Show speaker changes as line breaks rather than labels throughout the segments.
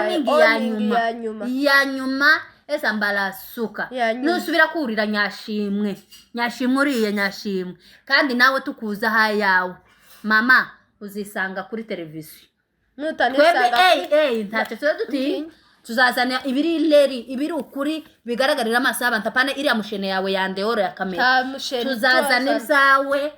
oningi ya nyuma esa mbalasuka nusubira kurira nyashimwe uriye nyashimwe kandi nawe tukuza hayawe mama uzisanga kuri televiziyo nutanisanga ntacyo tuduti tuzazana ibiri leri ibiri ukuri bigaragarira amasaha bantapane iri mushene yawe yande oro ya kamera tuzazana zawe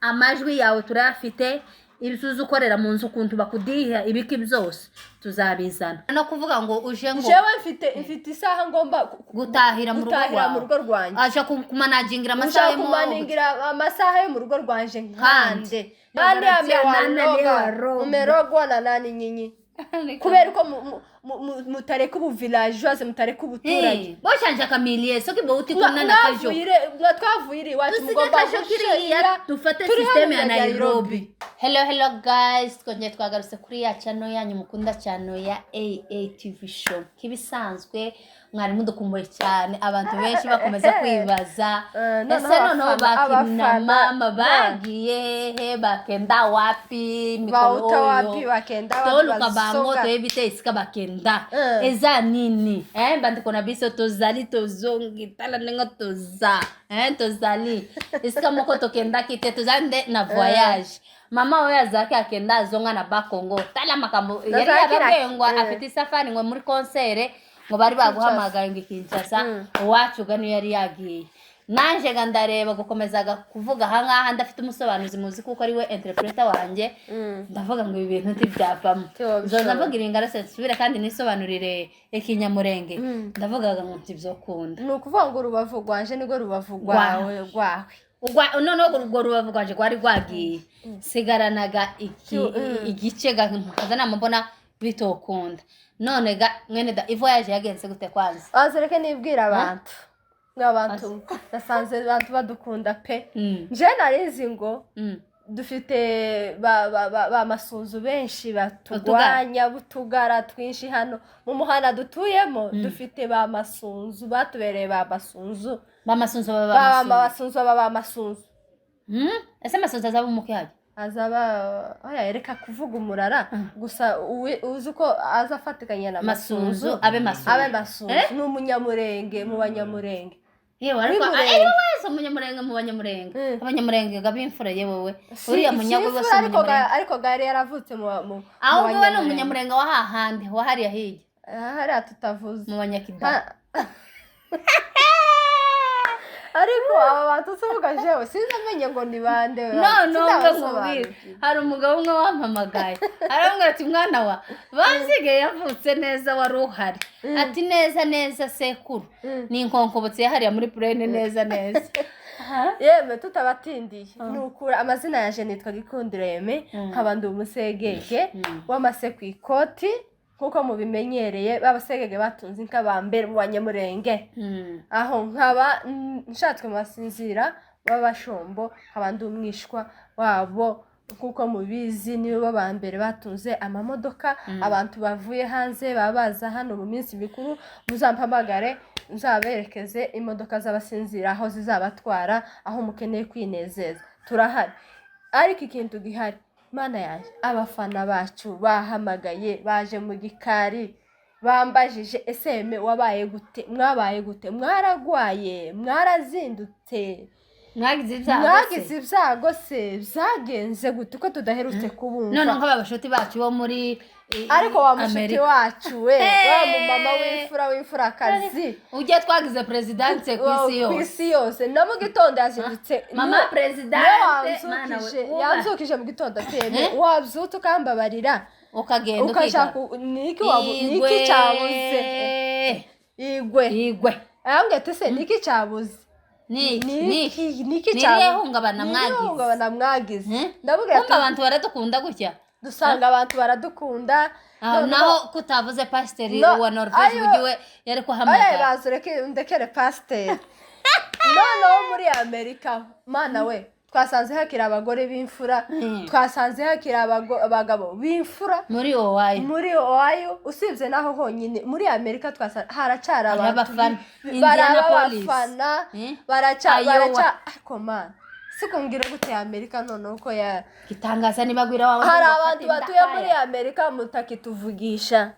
amajwi yawe turafite ibisuzu ukorera mu nzu kuntu bakudiha ibiki byose tuzabizana no kuvuga ngo uje ngo
jewe mfite isaha ngomba
gutahira mu rugo rwanje aje kumanagingira
amasaha yo mu rugo rwanje nkande bandi amewa umerogwa na nani nyinyi kubera ko mutareka ubu villageoise mutareka ubuturage
boshanje akamilie soki bo utikona na kajo
twavuyire wacu mugomba
gushira dufate system ya Nairobi. Hello guys, twongeye twagarutse kuri ya channel yanyu mukunda channel ya AATV show. Kibisanzwe mwari mudukumbuye cyane abantu benshi bakomeza kwibaza ese noneho bakina mama bagiye he bakenda wapi
mikoro wapi bakenda
toluka bango tebite isika bakenda eza nini bandiko na biso tozali tozongi tala nengo toza tozali isika moko tokenda kite tozande na voyage mama oya zake akenda zonga na bakongo tala makambo yari yabengwa afite safari ngo muri concert ngo bari baguhamagaye ngo Kinshasa wacu gano yari yagiye nanje gandareba gukomezaga kuvuga hangaha ndafite umusobanuzi muzi kuko ari we interpreter wanje ndavuga ngo ibi bintu ntibyavamo zo ndavuga iringara sensubira kandi nisobanurire ikinyamurenge ndavuga ngo ntibyokunda
nukuvuga ngo rubavu rwanje nigo rubavu rwawe
noneho urwo rubavu rwanje rwari rwagiye sigaranaga igice kaza namubona bitokunda none ga mwene da ivoyage yagenze gute kwanza
azereke nibwira abantu n'abantu nasanze abantu badukunda pe nje narizi ngo dufite ba masunzu benshi batugwanya butugara twinshi hano mu muhana dutuyemo dufite ba masunzu batubereye ba masunzu
ese masunzu azaba umuke haje
azaba ereka kuvuga umurara gusa uzi ko azafatikanya na masunzu
abe masunzu
n'umunyamurenge mu banyamurenge
yewe ariko wese umunyamurenge mu banyamurenge abanyamurenge gabimfura yewe uriya munyago bose
ariko gari yaravutse mu
aho we no umunyamurenge wa hahandi wa hariya hirya
hariya tutavuze
mu banyakida
ariko aba bantu tuvuga jewe sinamenye ngo ni bande
hari umugabo umwe wampamagaye arambwira ati mwana wa bazige yavutse neza wari uhari ati neza sekuru ni inkonkobotse yahariya muri plane neza
yeme tutabatindiye nukura amazina yaje nitwa Gikundiro Yeme nkabandi umusegege w'amase ku ikoti kuko mubimenyereye babasegege batunze inka bambere mu banyamurenge aho nkaba nshatswe masinzira babashombo nkabandi umwishwa wabo kuko mubizi nibo bambere batunze amamodoka abantu bavuye hanze babaza hano mu minsi mikuru muzampamagare nzaberekeze imodoka z'abasinzira aho zizabatwara aho mukeneye kwinezeza turahari ariko ikintu gihari mana yaje abafana bacu bahamagaye baje mu gikari bambajije eseme mwabaye gute mwaragwaye mwarazindutse mwagize ibyago se byagenze gute ko tudaherutse kubumva
none nk'abashuti bacu bo muri
ariko wa mushuti wacu we wa mama w'imfura kazi
ujye twagize presidente ku
isi yose na mu gitondo yazindutse
mama presidente
mana we yanzukije mu gitondo ateme wabyuta ukambabarira
ukagenda
ukashaka niki cyabuze igwe ayambwe se niki cyabuze niki
hungabana
mwagize ndavuga
ati abantu baradukunda gutya
dusanga abantu baradukunda
naho kutavuze pasiteri wa Norvege ugiwe yari kuhamagara
bazureke ndekere pasiteri noneho muri Amerika mana we twasanze hakira abagore b'imfura twasanze hakira abagabo b'imfura
muri Ohio
usibye naho honyine muri Amerika twasanze haracara
abantu
barabafana baraca komana sikungira gute Amerika none uko
gitangaza nibagwira wawe
hari abantu batuye muri Amerika mutakituvugisha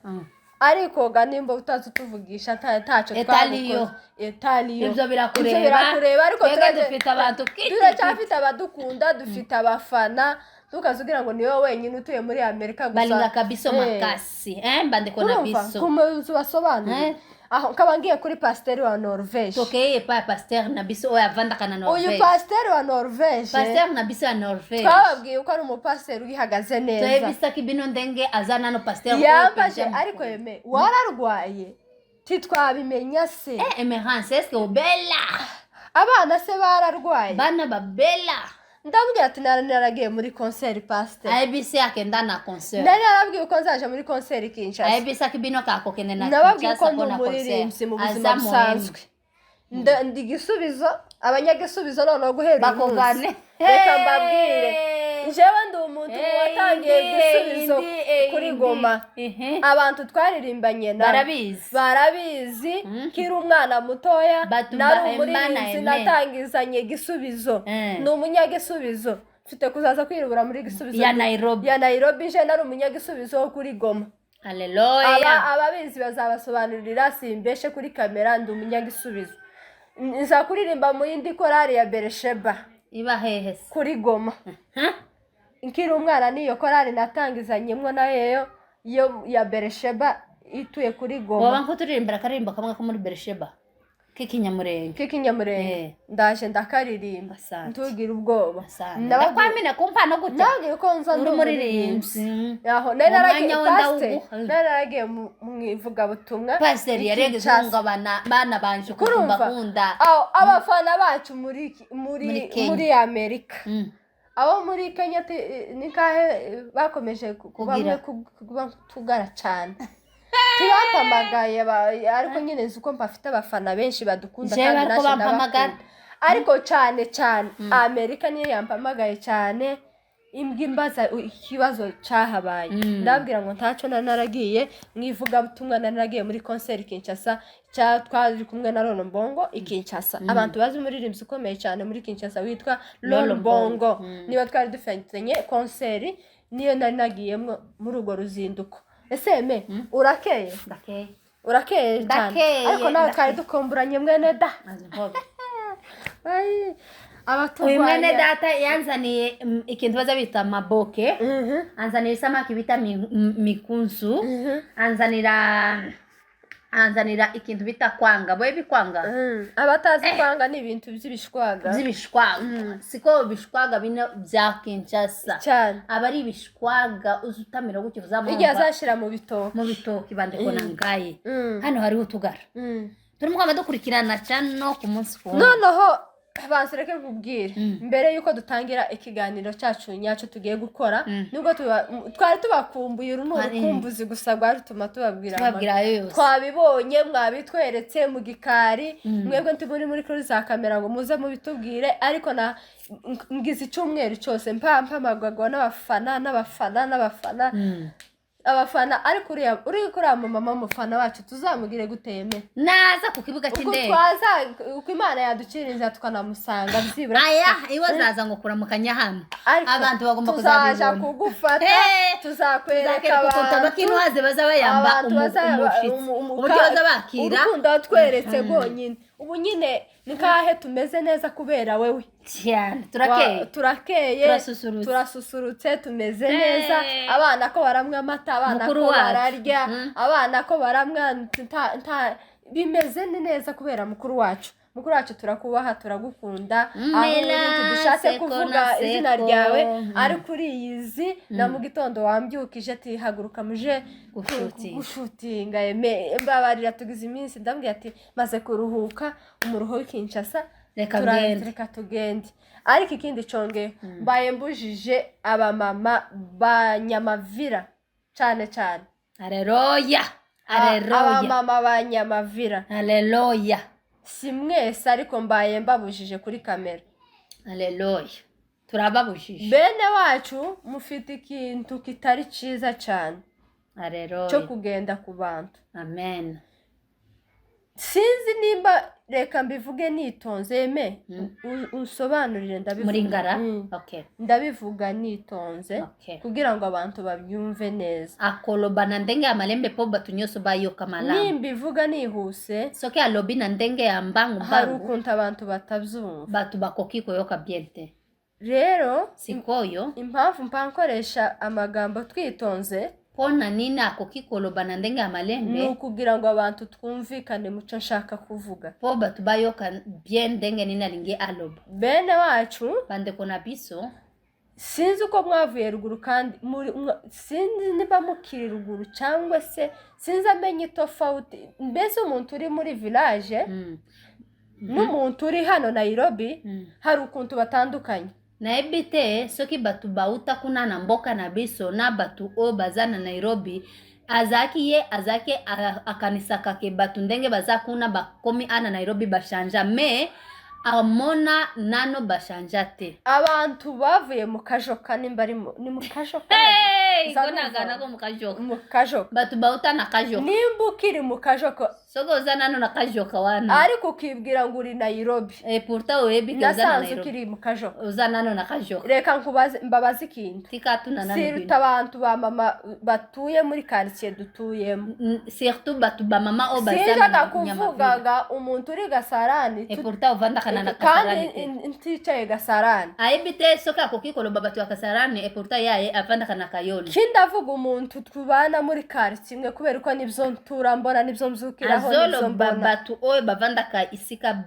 ariko ga nimba utazi tuvugisha ntacyo
Etaliyo.
Etaliyo
Ibyo birakureba
ariko
dufite abantu
turacyafite abadukunda dufite abafana tukazugira ngo niwe wenyine utuye muri Amerika gusa
balinga kabiso makasi mbandeko na biso
kumuzu basobanura aho kabangiye kuri pasteur wa Norvège
tokeye pa pasteur na biso oya vandaka na Norvège
uyu pasteur wa Norvège
pasteur na biso ya Norvège
twababwiye ko ari umupasteur uhagaze neza
twebisa kibino ndenge azana no pasteur
yambaje ariko yeme wararwaye titwabimenya se
emerance eske obela
abana se bararwaye
bana babela
ndabwiye ati naragiye muri concert pasteur
IBC akenda na concert
narabwiye ko nzaje muri concert Kinshasa
IBC kibino kako kende na
Kinshasa ko na concert mu buzima busanzwe ndi gisubizo abanyagisubizo none guhera
bakogane
reka mbabwire jewe ndi umuntu watangiye gusubizo kuri Goma abantu twaririmbanye na barabizi kiri umwana mutoya nari umuririmbyi natangizanye gisubizo ni umunyagisubizo mfite kuzaza kwirubura muri gisubizo
ya Nairobi
je nari umunyagisubizo kuri Goma.
Haleluya.
Ababizi bazabasobanurira simbeshe kuri kamera ndi umunyagisubizo nza kuririmba mu yindi korari ya Beresheba
iba hehe
kuri Goma. Nkiri umwana niyo korari natangizanyemwo nayo yo ya Beresheba ituye kuri Goma.
Waba nko turirimbira karirimba kamwe ko muri Beresheba
kikinyamurenge ndaje ndakaririmba ntugira ubwoba
ndakwamina kumpa no gute
nabwiye ko nza
ndumuririmbyi
yaho naragiye mu ivuga butumwa
pastor yarengeze bana banje kumbakunda
abafana bacu muri Amerika abo muri Kenya nikahe bakomeje kubamwe tugara cyane turampamagaye ariko nyine nzuko mpafite abafana benshi badukunda kandi
naje
ariko cyane Amerika niyo yampamagaye cyane imbaza ikibazo cyahabaye ndabwira ngo ntacyo naragiye mwivuga butumwa naragiye muri concert Kinshasa twari kumwe na Lolo Mbongo Kinshasa abantu bazi umuririmbyi ukomeye cyane muri Kinshasa witwa Lolo Mbongo niba twari dufitanye concert niyo nari nagiyemo muri urwo ruzinduko. Ese urakeye
ndakeye
urakeye cyane ariko nawe twari dukomburanye mwene da
uyu mwene data yanzaniye ikintu baza bita maboke anzanira isamaki bita mikunzu anzanira ikintu bita kwanga boye bikwanga
abatazi kwanga ni ibintu by'ibishwaga
siko bishwaga bino bya Kinshasa
cyane
abari bishwaga uzutamira gutyo uzamumva
igihe azashira mu bitoki
bandiko nangaye hano hari utugara turimo kwamadukurikirana cyane no ku munsi ku
noneho bansereke nkubwire mbere yuko dutangira ikiganiro cyacu nyacu tugiye gukora nubwo twari tubakumbuye urukumbuzi gusa rwarutuma tubabwira twabibonye mwabitweretse mu gikari mwebwe ntiburi muri kuri za kamera ngo muze mubitubwire ariko ngize icyumweru cyose mpamagagwa n'abafana abafana ariko uri kuri mama mufana wacu tuzamugire guteme
naza ku kibuga cy'indege
uko Imana yadukirinza tukanamusanga byibura
iwe zaza ngo kuramukanya hano abantu bagomba
kuzaja kugufata tuzakwereka
abantu baze baza bayamba uburyo baza bakira
urukundo watweretse rwonyine ubu nyine nikahe tumeze neza kubera wewe
cyane
turakeye turasusurutse tumeze neza abana ko baramwe amata abana ko bararya abana ko baramwe bimeze neza kubera mukuru wacu turakubaha turagukunda aho dushatse kuvuga izina ryawe ari kuri iyizi na mu gitondo wambyukije ati haguruka muje gushutinga mbabarira tugize iminsi ndambwiye ati maze kuruhuka umuruho w'Kinshasa reka tugende ariko ikindi conge mbaye mbujije abamama banyamavira cyane
Haleluya
abamama banyamavira
Haleluya
si mwese ariko mbaye mbabujije kuri kamera
Haleluya turababujije
bene wacu mufite ikintu kitari ciza cyane
Haleluya
cyo kugenda ku bantu
amen
sinzi nimba reka mbivuge nitonze me usobanurire ndabivuga
muri ngara okay
ndabivuga nitonze kugira ngo abantu babyumve neza
akoloba na ndenge amalembe po batunyoso bayo kamala
nimbivuga nihuse
soke alobi na ndenge ya mbangu
hari ukuntu abantu batabyumva
batu bakokiko yoka byente
rero
sikoyo
impamvu mpankoresha amagambo twitonze
pona nini akokikoloba na ndenge amalembe
nukugira ngo abantu twumvikane muco nshaka kuvuga
po batu bayoka bien ndenge nini alinge aloba
bene wacu
bande kona biso
sinzi uko mwavuye ruguru kandi sinzi niba mukiri ruguru cyangwa se sinzi amenye tofauti mbese umuntu uri muri village n'umuntu uri hano Nairobi hari ukuntu batandukanye
na ebite soki batu bauta kuna na mboka na biso na batu o bazana Nairobi azaki akanisaka ke batu ndenge bazakuna bakomi ana Nairobi bashanja me amona nano bashanja te
abantu bavuye mu kajoka nimba ni mu kajoka
igona ko mu kajoka batu bauta na kajoka
nimba ukiri mu kajoka
soko uzana nano na kajoka wana
ariko ukibwira ngo uri Nairobi
pourtant webi kazana Nairobi
ukiri mu kajoka
uzana nano na kajoka
reka nkubaze mbabazi ikindi
tikatuna nano
surtout abantu ba mama batuye muri quartier dutuyemo
surtout batu ba mama o bazana
na kuvugaga umuntu uri Gasarani
pourtant uvanda kana na
Kasarani kandi nticaye Gasarani
aibite soka kokikoloba batu ya Kasarani pourtant yaye avanda kana Kayoni
kindavuga umuntu twubana muri quartier imwe kubera ko nibyo turambona nibyo mzukiraho
azolo batu oye bavanda ka isika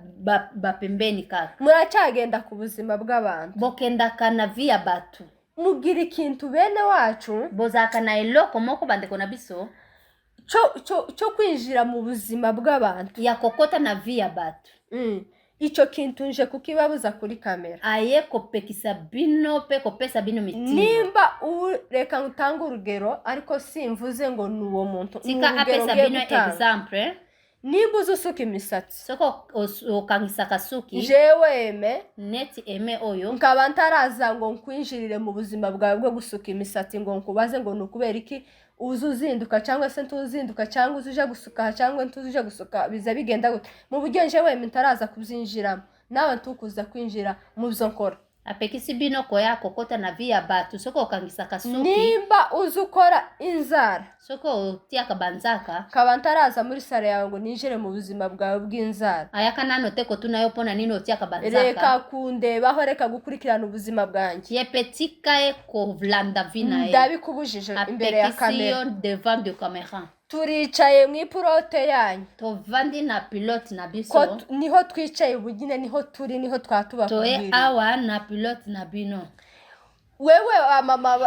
bapembeni kaka
muracagenda ku buzima bw'abantu
bokenda kana via batu
mugira ikintu bene wacu
bozaka na eloko moko bandeko na biso
cyo kwinjira mu buzima bw'abantu
yakokota na via batu
ico kintu nje kukibabuza kuri kamera
aye kopekisa bino pe kopesa bino mitima
nimba reka ngutanga urugero ariko simvuze ngo nuwo muntu
tika apesa bino example
nimba uzusuka imisatsi
soko okangisaka suki
jewe
neti eme oyo
nkaba ntaraza ngo nkwinjirire mu buzima bwawe bwo gusuka imisatsi ngo nkubaze ngo nukubera iki uzuzinduka cyangwa se ntuzinduka cyangwa uzuje gusuka cyangwa ntuzuje gusuka biza bigenda gute mu buryo jewe ntaraza kubyinjiramo nawe ntukuza kwinjira mu byo nkora
apekisi bino ko yako kota na via batu soko okangisaka suki
nimba uzukora inzara
soko tia kabanzaka
kaba ntaraza muri sare yawe ngo ninjire mu buzima bwawe bw'inzara
ayaka nano teko tunayo pona nino tia kabanzaka
reka kundebaho reka gukurikirana ubuzima bwanjye
yepetika eko vlando vina
ndabikubujije imbere ya kamera
devant de caméra
turicaye mu iprote yanyu
tovandi na pilote na biso
niho twicaye ubugine niho turi niho twatubakubwira
toe awa na pilote na bino
wewe mama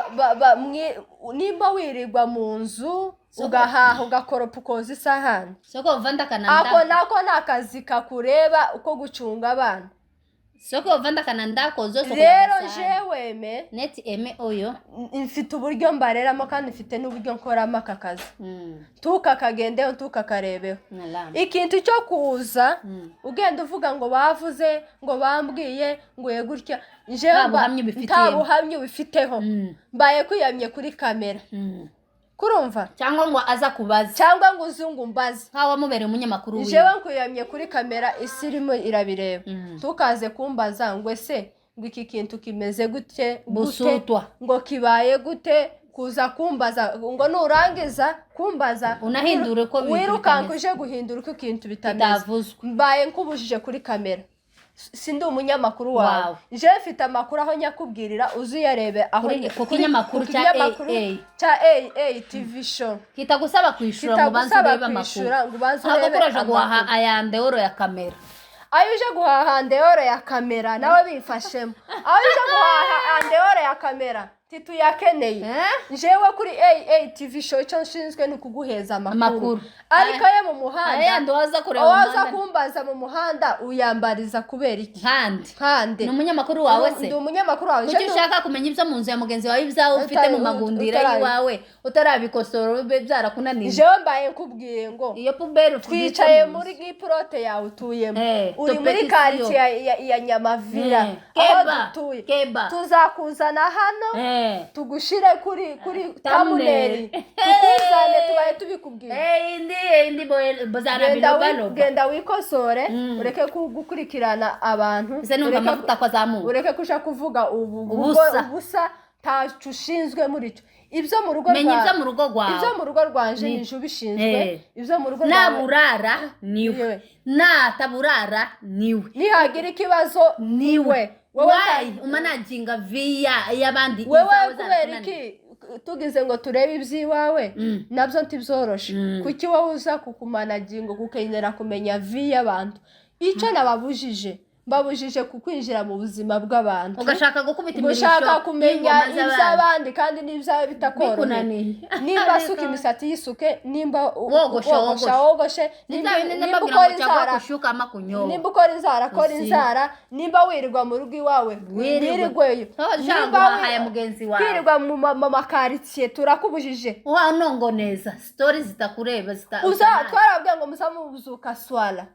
nimba wirirwa mu nzu ugahaha ugakoropa ukoza isahani
soko vanda kananda
ako nako nakazi kakureba uko gucunga abana
soko vanda kanandako zose
rero jewe
neti eme oyo
mfite uburyo mbareramo kandi mfite n'uburyo nkoramo aka kazi tukakagendeho tukakarebeho ikintu cyo kuza ugenda uvuga ngo bavuze ngo bambwiye ngo ye gutya jewe nta buhamye bifiteho mbaye kwiyamye kuri kamera kurumva
cyangwa ngo aza kubaza
cyangwa ngo uzungu mbaze
hawa mubere umunyamakuru wiwe
jewe nkuyamye kuri kamera isirimo irabireba tukaze kumbaza ngo ese ngo iki kintu kimeze gute ngo kibaye gute kuza kumbaza ngo nurangiza kumbaza
unahindure ko
wirukanka uje guhindura uko ikintu bitameze mbaye nkubujije kuri kamera sindi umunyamakuru wawe je mfite amakuru aho nyakubwirira uzuyarebe aho
kuko inyamakuru
cha AA TV show
kitagusaba kwishura ngo banze urebe amakuru ahubwo kuraje guhaha ayande oro ya kamera
ayo uje guhaha andeoro ya kamera nawe bifashemo ayo uje guhaha andeoro ya kamera tituyakeneye jewe kuri AA TV show cyo nshinzwe ni kuguheza amakuru ariko ye mu muhanda
ayandi waza kureba umuhanda
waza kumbaza mu muhanda uyambariza kubera iki
kandi n'umunyamakuru wawe se
ndi umunyamakuru wawe
je ushaka kumenya ibyo mu nzu ya mugenzi wawe ibyawe ufite mu magundira yiwawe utarabikosora ube byarakunaniye
jewe mbaye nkubwiye ngo
iyo pubere
twicaye muri giprote yawe utuyemo uri muri quartier ya Nyamavira aho dutuye tuzakuzana hano tugushire kuri thumbnail tukuzane tubaye tubikubwira
indi bozana bilobalo
genda wikosore ureke gukurikirana abantu ureke kusha kuvuga ubusa tacushinzwe muri cyo ibyo mu rugo
menya ibyo mu rugo rwawe
ibyo mu rugo rwanje nije ubishinzwe ibyo mu rugo
naburara niwe nataburara niwe
nihagira ikibazo niwe
wowe umanaginga via y'abandi
wewe kubera iki tugize ngo turebe ibyiwawe nabyo ntibyoroshe kuki wowe uza kukumanaginga kukenera kumenya via abantu icyo nababujije babujije kukwinjira mu buzima bw'abantu
ugashaka gukubita imirisho
ushaka kumenya iby'abandi kandi n'ibyawe bitakoroheye nimba suka imisatsi yisuke nimba wogoshe nimba ukora inzara kora inzara nimba wirirwa mu rugo iwawe wirirweyo wirirwa mu makaritsiye turakubujije
wanongoneza stories zitakureba
twarababwiye ngo muzamubuzuka swala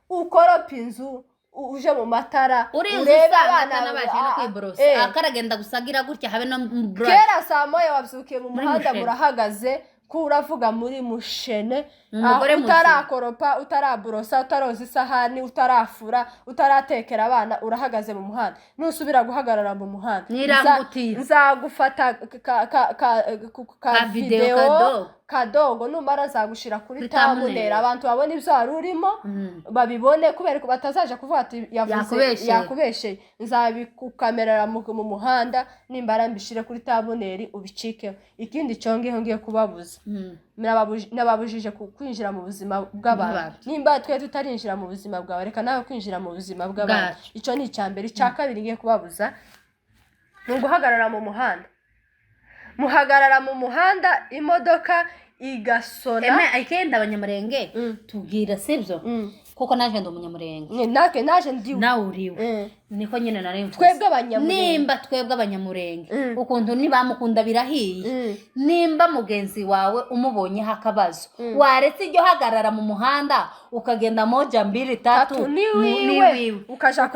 ukoropa inzu uje mu matara
urebe abana n'abaje no kwiborosa akaragenda gusagira gutya habe no brush
kera saa moya wabyukiye mu muhanda murahagaze kuravuga muri mushene utarakoropa utaraborosa utaroza isahani utarafura utaratekera abana urahagaze mu muhanda nusubira guhagarara mu muhanda nzagufata ka video kadogo numara zagushira kuri thumbnail abantu babone ibyo ari urimo babibone kubera ko batazaje kuvuga ati yakubeshe nzabikukamerera mu muhanda nimbara mbishire kuri thumbnail ubicikeho ikindi cyongeho ngiye kubabuza nababujije kwinjira mu buzima bw'abantu nimba twe tutarinjira mu buzima bwawe reka nawe kwinjira mu buzima bw'abantu icyo ni icyambere icyakabiri ngiye kubabuza ni guhagarara mu muhanda muhagarara mu muhanda imodoka igasona
ikenda abanyamurenge tubwira sibyo kuko naje ndo umunyamurenge
naje ndiwe
nawe uriwe niko nyine naremvuze
twebwe abanyamurenge
nimba twebwe abanyamurenge ukuntu nibamukunda birahiye nimba mugenzi wawe umubonye hakabazo waretse iryo hagarara mu muhanda ukagenda moja 2 3 niwiwe
ukaja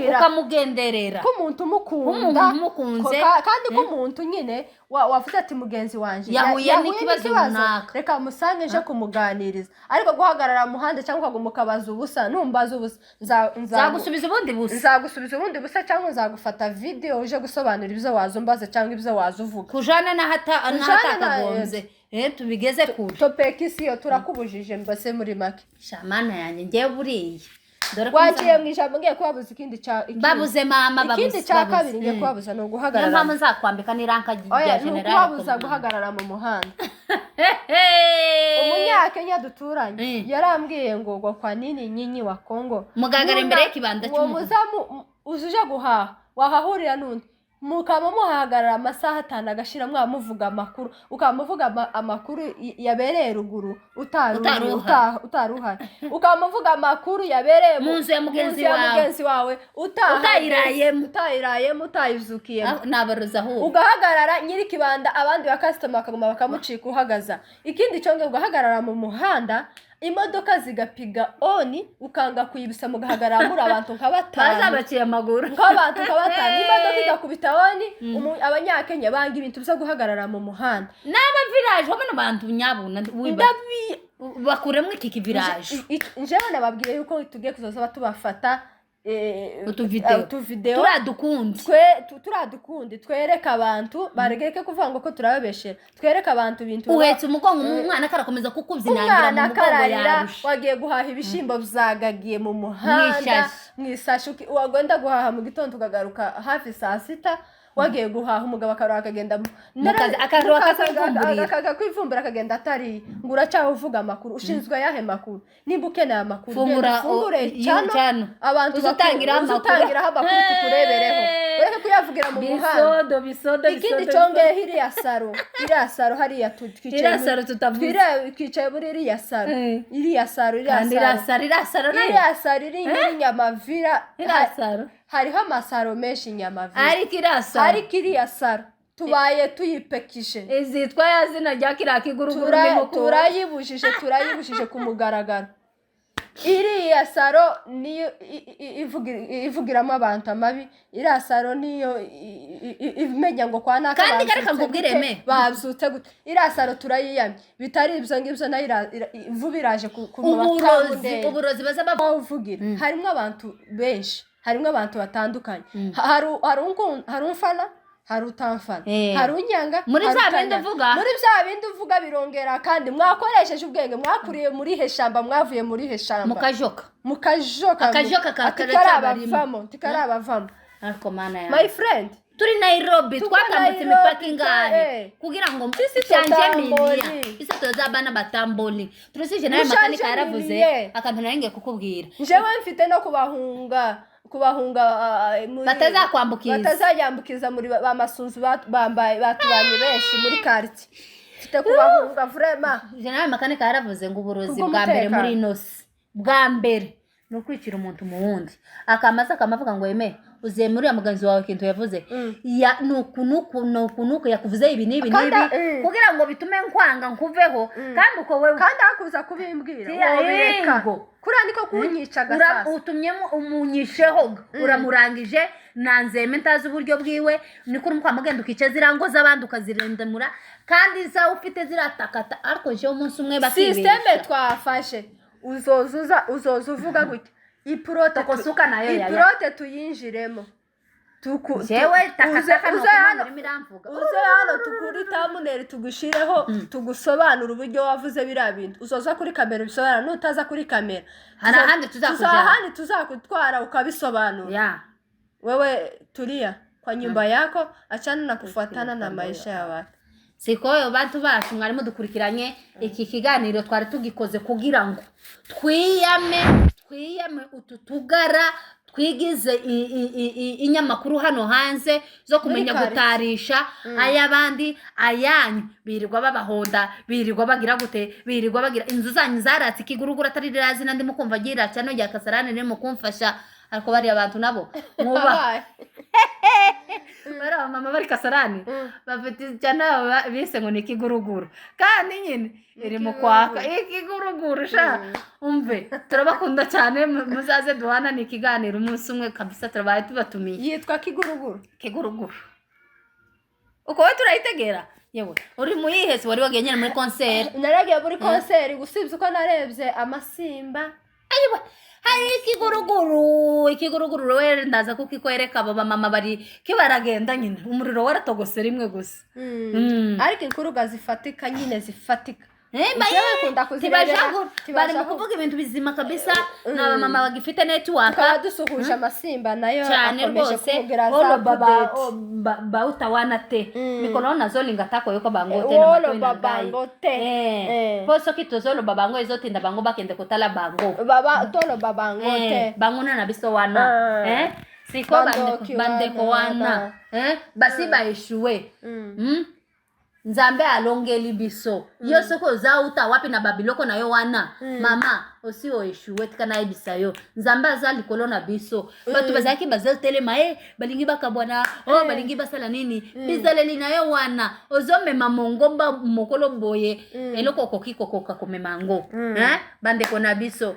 ukamugenderera
ko umuntu mukunze kandi ko umuntu nyine wavuze ati mugenzi wanje
yahuye n'ikibazo runaka
reka musange nje kumuganiriza ariko guhagarara mu muhanda cyangwa ukagumukabaza ubusa numbaza ubusa
nzagusubiza
ubundi busa cyangwa nzagufata video uje gusobanura ibyo wazumbaza cyangwa ibyo wazuvuga
kujana n'ahatagonze tubigeze kure
topekisiyo turakubujije mbase muri make
shamana yanjye ngiye buriye
wagiye mu ijambo ngiye kubabuza ikindi
babuze mama
ikindi cya kabiri ngiye kubabuza no guhagarara
mama nzakwambika n'iranka rya general
kubabuza guhagarara mu muhanda umunyakenya duturanye yarambwiye ngo kwa nini nyinyi wa Kongo
mugagara imbere y'ikibanda
cy'umuzamu uzuje guhaha wahahurira n'undi mukaba muhagarara amasaha 5 agashira mwamuvuga amakuru ukamuvuga amakuru yabereye ruguru utaruha ukamuvuga amakuru yabereye
mu nzu ya mugenzi wawe
utayirayemo utayizukiye
nabaruza aho
ugahagarara nyiri kibanda abandi ba customer bakaguma bakamucika uhagaza ikindi cyonge ugahagarara mu muhanda imodoka zigapiga oni ukanga kuyibisa mugahagarara muri abantu nkabatanu
bazabaciye amaguru
nk'abantu nkabatanu imodoka igakubita oni abanyakenya banga ibintu byo guhagarara mu muhanda
n'aba village wabona abantu nyabuna bakuremwe iki village
njewe nababwiye yuko tugiye kuzoza tubafata
utuvideo
turadukundi twereka abantu baregeke kuvuga ngo ko turababeshera twereka abantu ibintu
uhetse umugongo mu mwana karakomeza kukubyinangira mu mugongo yarusha
wagiye guhaha ibishimbo byagagiye mu muhanda mwisashi wagenda guhaha mu gitondo ukagaruka hafi saa 6 wagiye guhaha umugabo akaruha akagenda akakwivumbura akagenda atari ngo uracyaho uvuga amakuru ushinzwe yahe makuru nimba ukeneye amakuru fungure cyane abantu uzutangiraho amakuru tukurebereho ureke kuyavugira mu muhanda
bisodo
ikindi cyongeye iriya saro hariya twicaye muri iriya saro iri Nyamavira hariho amasaro menshi Nyamavira ariko iriya saro tubaye tuyipekishe
izitwa yazina rya kiriya kiguruguru
turayibujije ku mugaragaro iriya saro niyo ivugiramo abantu amabi, iriya saro niyo imenya ngo kwa naka
kandi gareka ngubwireme
babyutse gute, iriya saro turayiyamye, bitari ibyo ngibyo nayo vuba iraje ku
uburozi baza
bavugira. Harimo abantu benshi, harimo abantu batandukanye, hari umfana, hari utamfana, hari unyanga,
muri bya bindi uvuga
birongera kandi mwakoresheje ubwenge, mwakuriye muri heshamba, mwavuye muri heshamba mukajoka tikarabavamo.
Ariko mana ya
my friend,
turi Nairobi twatambutse imipaka ingahe kugira ngo cyanje mimiya ise tuzabana batamboli turusije naye makanika yaravuze akantu narenge kukubwira
njewe mfite no kubahunga batazayambukiza muri bamasunzu bambaye batubanye benshi muri quartier, mfite kubahunga vraiment.
Je naye makanika yaravuze ngo uburozi bwa mbere muri inosi bwa mbere no kwicira umuntu mu wundi akamaza akamavuga ngo yeme uziye muri muganzi wawe kintu yavuze ya nuku yakuvuze ibi nibi kugira ngo bitume nkwanga nkuveho kandi uko wewe
kandi akuza kubimbwira wobereka kuriya niko kunyica gasasa
utumyemo umunyisheho uramurangije nanzeme ntazi uburyo bwiwe niko urumva mugenda ukice zirango z'abandi ukazirendemura kandi za ufite ziratakata ariko je umunsi umwe bakibesha
systeme twafashe uzoza uvuga gute iprote
kosuka nayo ya
iprote tuyinjiremo
jewe takataka no miramvuga
uze hano tukuri tamuneri tugushireho tugusobanura uburyo wavuze bira bintu uzoza kuri kamera bisobanura nutaza kuri kamera
handi
tuzakutwara ukabisobanura wewe tulia kwa nyumba yako achana na kufuatana na maisha ya watu.
Sikoyo bantu bacu mwarimo dukurikiranye iki kiganiro twari tugikoze kugira ngo twiyame ututugara twigize inyamakuru hano hanze zo kumenya gutarisha ayabandi ayanyu birirwa babahonda birirwa bagira gute birirwa bagira inzu zanyu zaratse ikigurugura atari razi nandi mukumva gira cyano ya Kasarani ne mukumfasha ariko bari abantu nabo muba bara mama bari Kasarani bafite cyana bise ngo nikiguruguru kandi nyine iri mu kwaka ikiguruguru sha umve turabakunda cyane muzaze duhana nikiganira umunsi umwe kabisa turabaye tubatumiye
yitwa kiguruguru
uko we turayitegera yewe uri muyihese wari wagenye muri concert
naragiye muri concert gusibye uko narebye amasimba
ayiwe hari ikiguruguru we ndaza kukikwereka baba mama bari kibaragenda nyine umuriro waratogose rimwe gusa
ariko inkuruga zifatika nyine zifatika
bari mu kuvuga ibintu bizima kabisa n'aba mama bagifite network
dusuhuje amasimba nayo
akomeje kugira za ba utawana te mikono nazo lingatako yuko bangote na
bangote
poso kitozolo babango izote ndabango bakende kutala bango
tolo babangote
banguna na biso wana siko bandeko wana basi baishuwe Nzambe alongeli biso yo soko za uta wapi na babiloko na yo wana mama osi o eshuwe tikana ibisa yo Nzambe azali kolona biso batu bazaki bazal telema balingi bakabwana balingi basala nini bizaleli na yo wana ozome mamongomba mokolo boye eloko kokiko kokakomemango bandeko na biso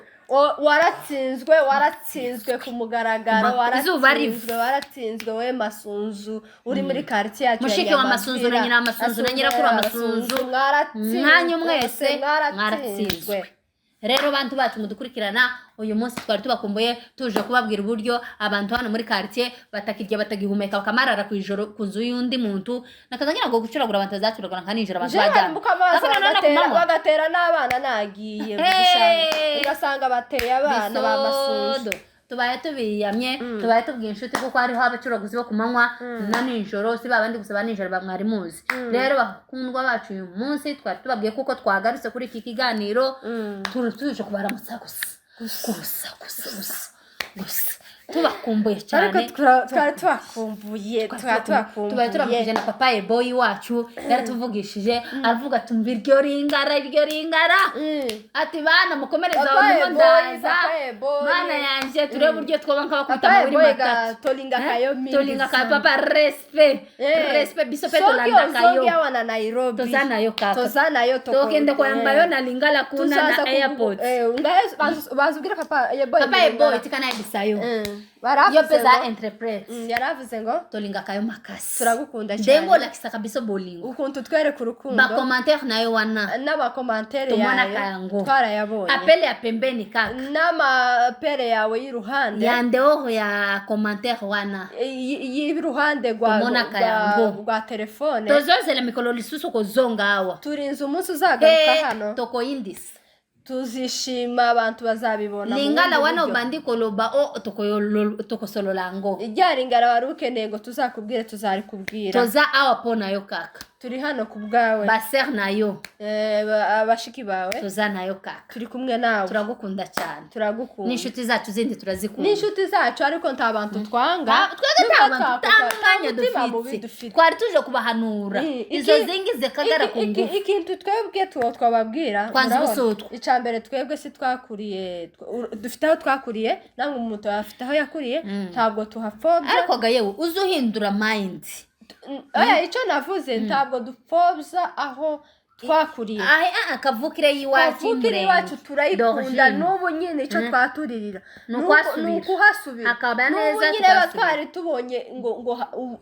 waratsinzwe ku mugaragaro waratsinzwe we masunzu uri muri quartier yacu
mushiki wa masunzu na nyina masunzu na nyirakuru wa masunzu mwanyu mwese mwaratsinzwe rero bantu bacu mudukurikirana uyu munsi twari tubakumbuye tuje kubabwira uburyo abantu hano muri quartier batakirya batagihumeka bakamarara ku ijoro kunzu yundi muntu nakazangira ngo gucuragura abantu bazacuragura nka nijoro abantu bajya
bagatera n'abana nagiye ugasanga bateye abana ba masunzu
tubaye tubiyamye tubaye tubwiye inshuti kuko hariho abacuraguzi bo kumanywa na nijoro si babandi gusa ba nijoro bamwari muzi rero bakundwa bacu uyu munsi twari tubabwiye kuko twagarutse kuri iki kiganiro tuje kubaramutsa gusa tubakumbuye cyane
ariko twari tubakumbuye
tubaye turamukije na papa boy wacu yaratuvugishije aravuga tumva iryo ringara ati bana mukomereza aho ndaza bana yanje turebe buryo twoba nk'abakwita amabiri matatu
tolinga
kayo papa respect bisope tolanda kayo
wana Nairobi
tozanayo kaka
tozanayo
tokende kwa mbayo na lingala kuna na airport
bazubwira papa boy
tikana ibisayo
baravuze
peza entrepreneur
yaravuze ngo
tolinga kayo makasi
turagukunda cyane
dengo lakisa kabisa bolingo
ukuntu twereka urukundo
ba commentaire nayo wana
n'aba commentaire yawe twarayabonye
apele ya pembeni kaka
n'ama pere yawe y'iruhande
yandeho ya commentaire wana
y'iruhande gwa telefone
tozozela mikolo lisusu kozonga awa
turinze umunsi uzagaruka hano
toko indis
tuzishima abantu bazabibona
lingala wana ubandiko loba toko solo lango
ijyaringara warukeneye ngo tuzakubwire tuzarikubwira
toza awa pona yo kaka
turi hano kubgawe
baser nayo
abashiki bawe
toza nayo kaka
turi kumwe nawe
turagukunda cyane
turagukunda
n'inshuti zacu zindi turazikunda
n'inshuti zacu ariko nta bantu twanga
twaganya dufite twari tuje kubahanura izo zingize kagara ku ngufu
ikintu twebwe twababwira
kwanza busutwa
icambere twebwe si twakuriye dufite aho twakuriye namwe umuntu afite aho yakuriye ntabwo tuhapfobya
ariko gayewe uzuhindura mind
icyo navuze ntabwo dupfobya aho twakuriye
kavukire
y'iwacu turayikunda n'ubu nyine icyo twaturirira nukuhasubira
akaba neza
n'ubu nyine batwari tubonye ngo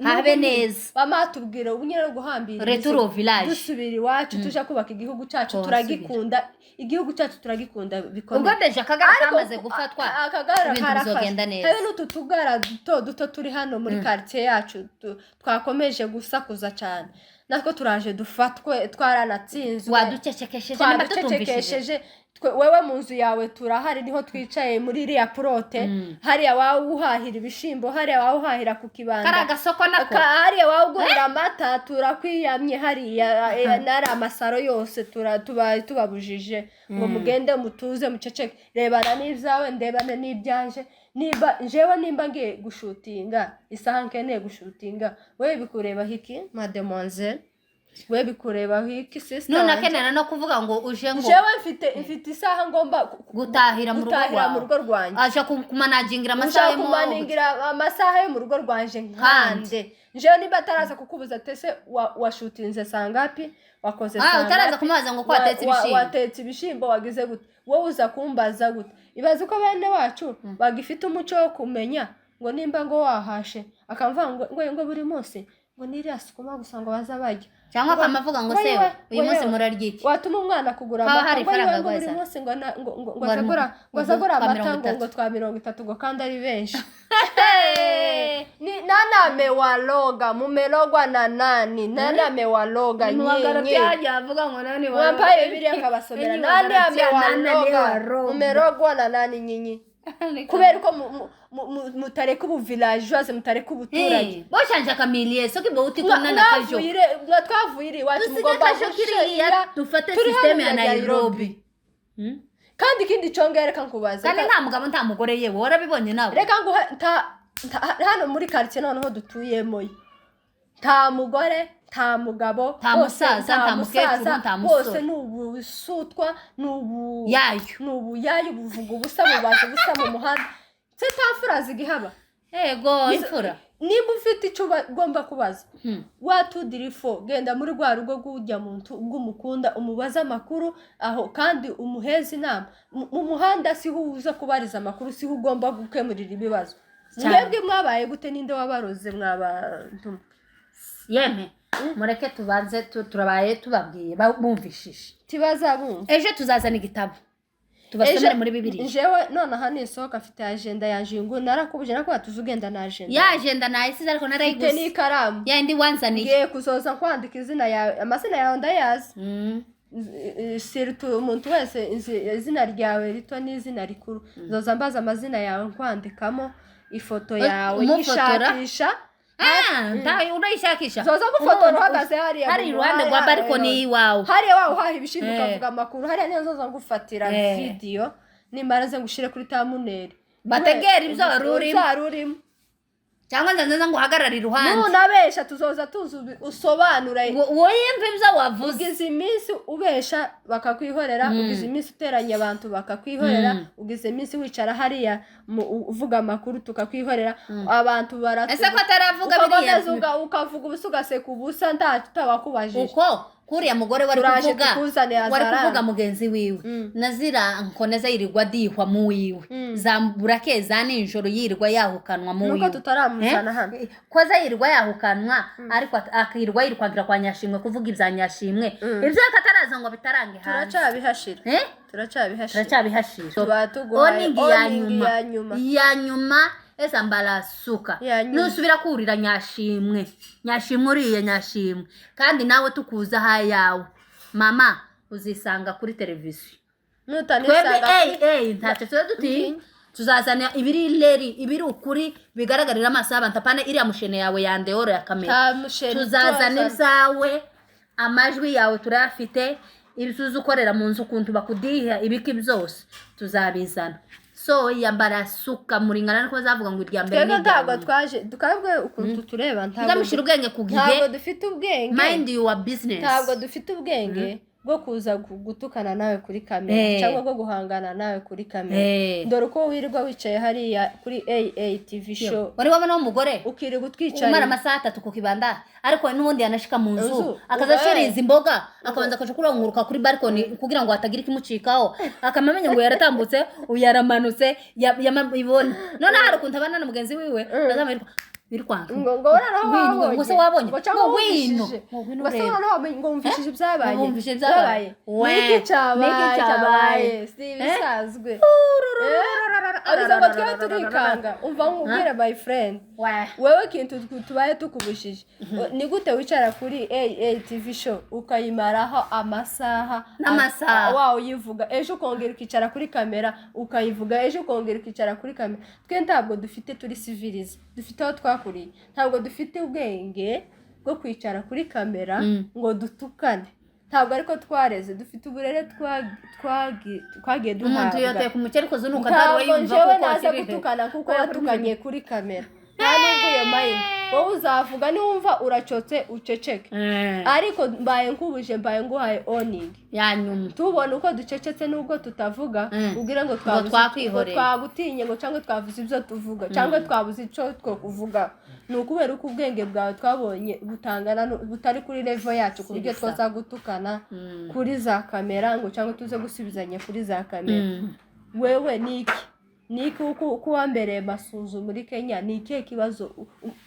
habe neza
bamatubwira ubu nyine guhambira
returo village
dusubira iwacu tuje kubaka igihugu cyacu turagikunda igihugu cyacu turagikunda bikomeye
ubwo deje akagara kamaze gufatwa
akagara
karafashe neza
habe n'utu tugara duto turi hano muri quartier yacu twakomeje gusakuza cyane natwe turaje dufatwe twaranatsinzwe
waducecekesheje
wewe mu nzu yawe turahari niho twicaye muri iriya prote hariya wawuhahira ibishimbo hariya wawuhahira ku kibanda
karagasoko nako
hariya wawugurira amata turakwiyamye hariya nari amasaro yose tubabujije ngo mugende mutuze muceceke rebana n'ibyawe ndebane n'ibyanje nimba ngiye gushutinga isaha nkeneye gushutinga wewe bikureba hiki mademoiselle we bikureba hiki sister
none akenera no kuvuga ngo uje ngo
jewe mfite isaha ngomba
gutahira mu
rugo rwanje
aje kumanagingira
amasaha yo mu rugo rwanje nkande jewe niba ataraza kukubuza tese washutinze sangapi wakoze sangapi
utaraza kumaza ngo
watetse ibishimbo wagize gute wowe uza kumbaza gute ibaze ko bene wacu bagifite umuco wo kumenya ngo nimba ngo wahashe akamva ngo buri munsi ngo niriya sukuma gusa ngo bazabarya
cyangwa kamavuga ngo se uyu munsi muraryiki
watuma umwana kugura amata ngo buri munsi ngo azagura amata ngo twa 30 ngo kandi ari benshi ni nana mewaloga mumelogwa na nani nana mewaloga
nyinyi avuga ngo nani
wampaye bibiri akabasomera nani amewaloga mumelogwa na nani nyinyi kubera ko mutareka ubu villageoise mutareka ubuturage
boshanje akamilie soki bawuti kuna na kajo
twavuye iwacu mugomba
gushira dufate system ya Nairobi
kandi kindi cyongereka nkubaza
kandi nta mugabo nta mugore yewe warabibonye nabo
reka ngo hano muri quartier noneho dutuyemo nta mugore nta mugabo
nta musaza nta mukecuru nta musore
bose n'ubusutwa n'ubuyayo buvuga ubusa bubaza ubusa mu muhanda se tafurazi gihaba
ego imfura
nimba ufite icyo ugomba kubaza watudirifo genda muri rwa rugo rw'ujya muntu bw'umukunda umubaza amakuru aho kandi umuheza inama mu muhanda siho uza kubariza amakuru siho ugomba gukemurira ibibazo mwebwe mwabaye gute ninde wabaroze mwabantu
yeme mureke tubanze turabaye tubabwiye bumvishije
tibaza bumva
ejo tuzazana igitabo tubasomere muri Bibiliya
jewe none aha nisohoka afite agenda yanje ngo narakubuje nako batuzugenda na agenda
ya agenda nayisize ariko narayiguze
ni ikaramu
ya ndi wanzaniye
ngiye kuzoza kwandika izina yawe amazina yawe ndayazi sirtu umuntu wese izina ryawe rito n'izina rikuru zoza mbaza amazina yawe kwandikamo ifoto yawe yishakisha
unayishakisha
zoza gufotora uhagaze
hari iruhande rwa balkoni iwawe
hariya wawe uhaha ibishimbo ukavuga amakuru hariya niyo zoza ngufatira video nimara ze ngushire kuri tamuneri
bategera ibyo warurimo cyangwa nzanza ngo uhagarare iruhande
nunabesha tuzoza tuzi usobanura
woyimva ibyo wavuze
ugize iminsi ubesha bakakwihorera ugize iminsi uteranya abantu bakakwihorera ugize iminsi wicara hariya uvuga amakuru tukakwihorera abantu baratu
ese ko ataravuga biriya
ukavuga ubusa ugaseka ubusa ntabakubajije
uko kuriya mugore wari kuvuga mugenzi wiwe nazira nkoneza yirirwa dihwa mu wiwe zamburake za ninjoro yirirwa yahukanwa mu wiwe
nuko tutaramuzana hano
koza yirirwa yahukanwa ariko akirirwa yirikwagira kwa nyashimwe kuvuga ibya nyashimwe ibyo kataraza ngo bitarange hanze turacabihashira
tubatuguhaye
ya nyuma esa mbarasuka nusubira kurira nyashimwe uriye nyashimwe kandi nawe tukuza hayawe mama uzisanga kuri televiziyo ntacyo tuba dutinya tuzazana ibiri ukuri bigaragarira amaso y'abantu apana iriya mushene yawe yandeoro ya kamera tuzazana ibyawe amajwi yawe turayafite ibisuzi ukorera mu nzu ukuntu bakudiha ibiki byose tuzabizana so yambarasuka muringana niko zavuga ngo irya mbere
ntabwo twaje dukabwe ukuntu tureba
ntamushira ubwenge kugihe
ntabwo dufite ubwenge
mind your business
ntabwo dufite ubwenge bwo kuza gutukana nawe kuri kamera cyangwa bwo guhangana nawe kuri kamera dore uko wirirwa wicaye hariya kuri TV show
wari wabona umugore
ukiri gutwicara
umara amasaha 3 ku kibanda ariko n'ubundi yanashika mu nzu akazashiriza imboga akabanza akaje kuranguruka kuri balcony kugira ngo hatagira ikimucikaho akamamenye ngo yaratambutse uyaramanutse yamabibona none hari kuntabana na mugenzi wiwe azamirwa birkwanga
ngo wabonye
ngo se wabonye
ngo wino ngo umvishije byabaye niki cyabaye si bisazwe arizo ngo twe turikanga umva nkubwira my friend wewe kintu tubaye tukubushije ni gute wicara kuri TV show ukayimaraho amasaha wow yivuga ejo ukongera ukicara kuri kamera ukayivuga ejo ukongera ukicara kuri kamera twe ntabwo dufite turi civilize dufite aho twakuriye ntabwo dufite ubwenge bwo kwicara kuri kamera ngo dutukane ntabwo ariko twareze dufite uburere twagiye duhabwa
umuntu yoteye ku mukeri ko zunuka
ntabwo njyewe naza gutukana kuko yatukanye kuri kamera nta nubwo iyo mayini wowe uzavuga niwumva uracotse uceceke ariko mbaye nkubuje mbaye nguhaye oning
yanyuma
tubona uko ducecetse nubwo tutavuga ubwire ngo twagutinye ngo cyangwa twavuze ibyo tuvuga cyangwa twabuze icyo two kuvuga ni ukubera uko ubwenge bwawe twabonye butangana butari kuri level yacu ku buryo twaza gutukana kuri za kamera ngo cyangwa tuze gusubizanya kuri za kamera wewe niki uko wambereye Masunzu muri Kenya ni ikihe kibazo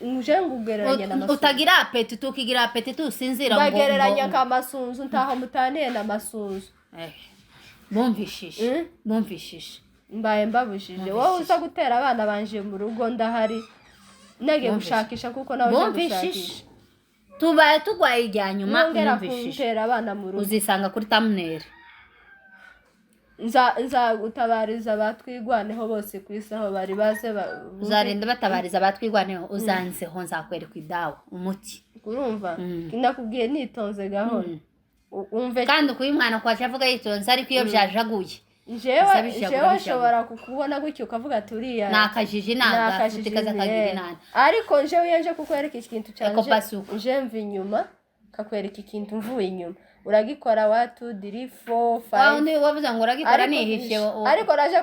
uje ngugereranya na Masunzu
utagira apeti tukigira apeti tusinzira ngo
bagereranya ka Masunzu ntaho mutaniye na Masunzu
bumvishije
mbaye mbabujije wowe uza gutera abana banje mu rugo ndahari nege gushakisha kuko nawe gushakisha
tubaye tugwaye ijya nyuma
bumvishije abana mu rugo
uzisanga kuri thumbnail
nza gutabariza abatwigwaneho bose ku isi aho bari baze
uzarinda batabariza abatwigwaneho uzanzeho nzakwereka idawa umuti
urumva nakubwiye nitonze gahoro umve
kandi uko uyu mwana kwaje avuga yitonze ariko iyo byajaguye
jewe shobora kukubona gutyo ukavuga ati uriya
nakajije nagafutika kagira inana
ariko jewe yaje kukwereka ikintu cyanje je mva inyuma kakwereka ikintu mvuye inyuma uragikora 1 2 3 4 5
ndi wavuze ngo uragikora nihishe
ariko raje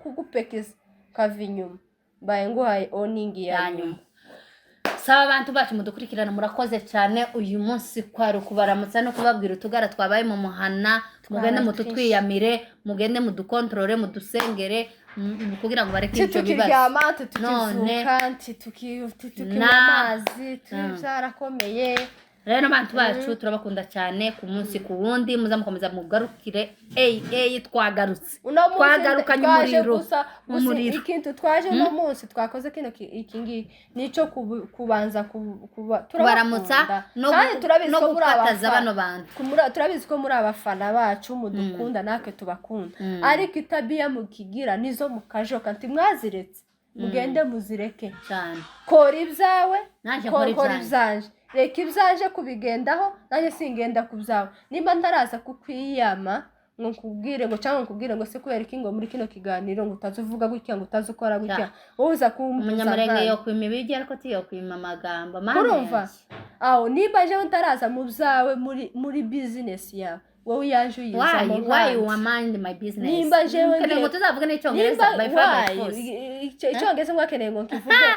kugupekeza kava inyuma baye nguhaye oning yanyu
saba abantu bacu mudukurikirana murakoze cyane uyu munsi kwari kubaramutsa no kubabwira utugara twabaye mu muhana mugende mututwiyamire mugende mudukontrole mudusengere kugira ngo bareke ibyo bibazo
none tukiyamazi tubyarakomeye
rero abantu bacu turabakunda cyane ku munsi ku wundi muzamukomeza mugarukire twagarutse twagarukanye umuriro
ikintu twaje no munsi twakoze kino ikingi nico kubanza
turabaramutsa no gukataza bano bantu
turabizi ko muri abafana bacu mudukunda nake tubakunda ariko itabiya mukigira nizo mukajoka nti mwaziretse mugende muzireke
cyane
kora ibyawe
kora
ibyanje reka ibyaje kubigendaho nanjye singenda kubyawe nimba ntaraza kukwiyama ngo nkubwire ngo cyangwa nkubwire ngo se kubera iki ngo muri kino kiganiro ngo utazuvuga gutya ngo utazukora gutya wowe uza kumbuza
umunyamurenge yo kwima ibiryo ariko tiyo kwima amagambo
urumva aho niba je utaraza mu byawe muri business yawe wowe yaje uyiza mu
why you mind my business
nimba jewe
kene ngo tuzavuga n'icyongereza by far by force
icyongereza ngo akeneye ngo kivuge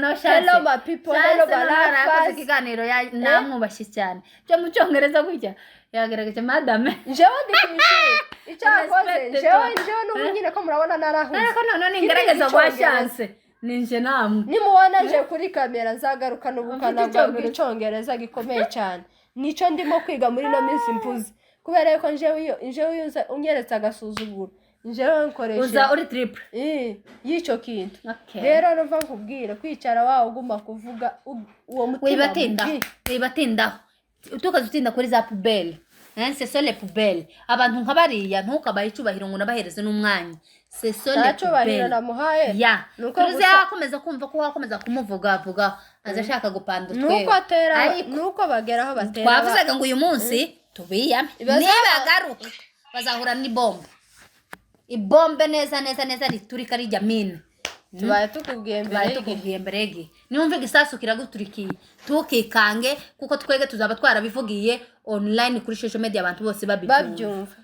no
hello my people hello
barafa ikiganiro namwubashye cyane cyo mu cyongereza gutya yagaragaje madame
jewe ndikishije icyakoze jewe n'ubunyine ko murabona narahuze
ariko none ngerageza kwa chance ninje namwe
nimubona je kuri kamera nzagaruka n'ubukana bw'icyongereza gikomeye cyane nico ndimo kwiga muri no minsi mpuze kubera yuko njewe unyeretse agasuzuguro njewe nkoresha
uza uri trip
yico kintu rero nova nkubwira kwicara wawo uguma kuvuga uwo mutima
wibatinda tukazutinda kuri za poubelle c'est ça les poubelles abantu nkabariya ntukabaye icubahiro ngo nabahereze n'umwanya c'est ça les poubelles
namuhaye
ya turuze yakomeza kumva ko wakomeza kumuvuga azashaka gupanda
twebwe nuko bageraho batera
twavuzaga ngo uyu munsi tubiyame nibagaruka bazahura ibombe neza riturika rijya mine
tubaye tukubwiye
mbere niwumve gisasu kiraguturikiye tukikange kuko twege tuzaba twarabivugiye online kuri social media abantu bose
babyumva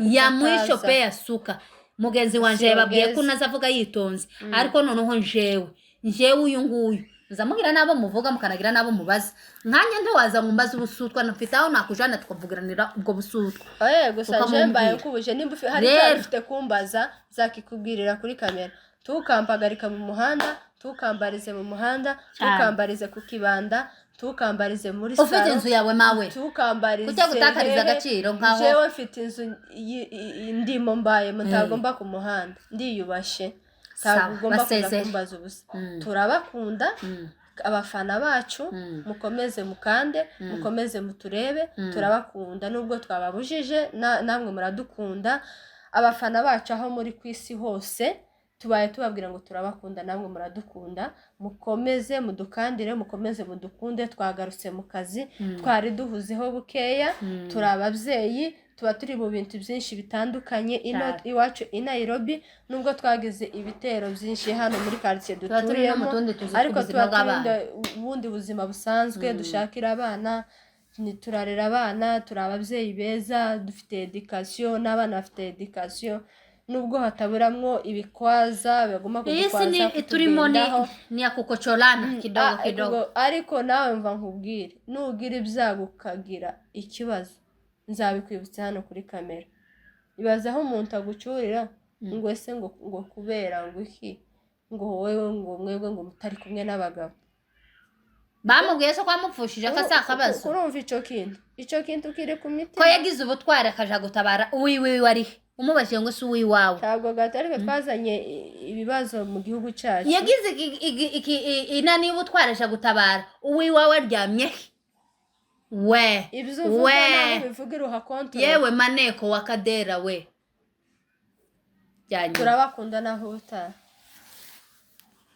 ya mwisho pe yasuka mugenzi wanje yababwiye ko nazavuga yitonze ariko noneho njewe uyu nguyu nzamugira nabo muvuga mukanagira nabo mubaza nkanye ntiwaza mumbaza ubusutwa nafitaho nakujana tukavugiranira ubwo busutwa
gusa je mbaye kubuje nimba hari cyafite kumbaza zakikubwirira kuri kamera tukampagarika mu muhanda tukambarize mu muhanda tukambarize ku kibanda tukambarize muri salo
ufite inzu yawe mawe
tukambarize
kujya gutakariza agaciro nkaho
jewe mfite inzu ndimo mbaye mutagomba ku muhanda ndiyubashe tagomba kumbaza ubusa turabakunda abafana bacu mukomeze mukande mukomeze muturebe turabakunda nubwo twababujije namwe muradukunda abafana bacu aho muri kwisi hose tubaye tubabwira ngo turabakunda namwe muradukunda mukomeze mudukandire mukomeze mudukunde twagarutse mu kazi twari duhuzeho bukeya turababyeyi tuba turi mu bintu byinshi bitandukanye iwacu i Nairobi nubwo twagize ibitero byinshi hano muri quartier dutuyemo ariko tuba ubundi buzima busanzwe dushakira abana turarera abana turababyeyi beza dufite education n'abana bafite education nubwo hataburamwo ibikwaza baguma kudukwaza
turimo ni akukocorana kidogo
ariko nawe mva nkubwire nugira ibyago ukagira ikibazo nzabikwibutsa hano kuri kamera ibaza aho umuntu agucurira ngo ese ngo kubera ngo iki ngo wowe ngo mwebwe ngo mutari kumwe n'abagabo
bamubwiye so kwamupfushije akasakabazo
urumva ico kintu kiri ku miti
ko yagize ubutware akaja gutabara uwiwe wari umubashye ngo si uwiwawe
ntabwo gatarike twazanye ibibazo mu gihugu cyacu
yagize inani y'ubutwaresha gutabara uwiwawe aryamye
ibyo uvuga naho bivugira uhakontorora
yewe maneko wa Kadera we
turabakunda naho utaha